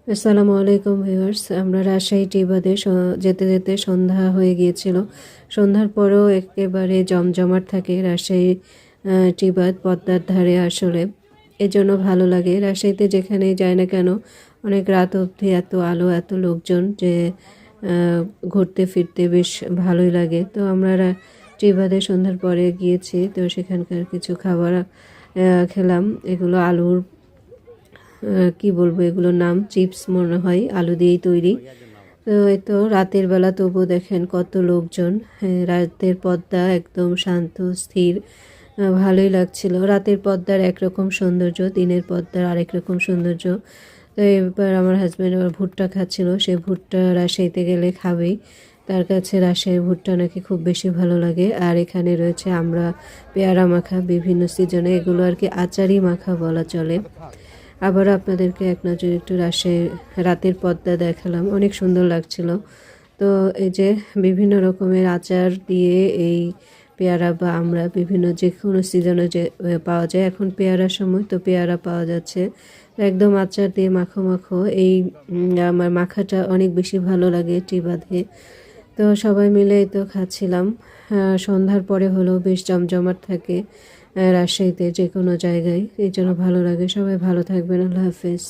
আসসালামু আলাইকুম ভিউয়ার্স। আমরা রাজশাহী টি বাদে যেতে যেতে সন্ধ্যা হয়ে গিয়েছিল। সন্ধ্যার পরেও একেবারে জমজমাট থাকে রাজশাহী টি বাদ পদ্মার ধারে আসলে। এজন্য ভালো লাগে। রাজশাহীতে যেখানেই যায় না কেন অনেক রাত অবধি এত আলো এত লোকজন যে ঘুরতে ফিরতে বেশ ভালোই লাগে। তো আমরা টি বাদে সন্ধ্যার পরে গিয়েছি, তো সেখানকার কিছু খাবার খেলাম। এগুলো আলুর কি বলবো, এগুলোর নাম চিপস মনে হয়, আলু দিয়েই তৈরি। তো এই তো রাতের বেলা তবু দেখেন কত লোকজন। হ্যাঁ, রাতের পদ্মা একদম শান্ত স্থির, ভালোই লাগছিল। রাতের পদ্মার একরকম সৌন্দর্য, দিনের পদ্মার আরেক রকম সৌন্দর্য। তো এবার আমার হাজব্যান্ড আবার ভুট্টা খাচ্ছিল। সে ভুট্টা রাজশাহীতে গেলে খাবেই, তার কাছে রাজশাহীর ভুট্টা নাকি খুব বেশি ভালো লাগে। আর এখানে রয়েছে আমরা পেয়ারা মাখা বিভিন্ন সিজনে, এগুলো আর কি আচারি মাখা বলা চলে। আবার আপনাদেরকে এক নজর একটু রাজশাহীর রাতের পদ্মা দেখালাম, অনেক সুন্দর লাগছিল। তো এই যে বিভিন্ন রকমের আচার দিয়ে এই পেয়ারা বা আমরা বিভিন্ন যে কোনো সিজনে যে পাওয়া যায়, এখন পেয়ারার সময় তো পেয়ারা পাওয়া যাচ্ছে, তো একদম আচার দিয়ে মাখো মাখো এই আমার মাখাটা অনেক বেশি ভালো লাগে টি বাঁধে। তো সবাই মিলে তো খাচ্ছিলাম। সন্ধ্যার পরে হলেও বেশ জমজমাট থাকে রাজশাহীতে যে কোনো জায়গায়, এই জন্য ভালো লাগে। সবাই ভালো থাকবেন, আল্লাহ হাফেজ।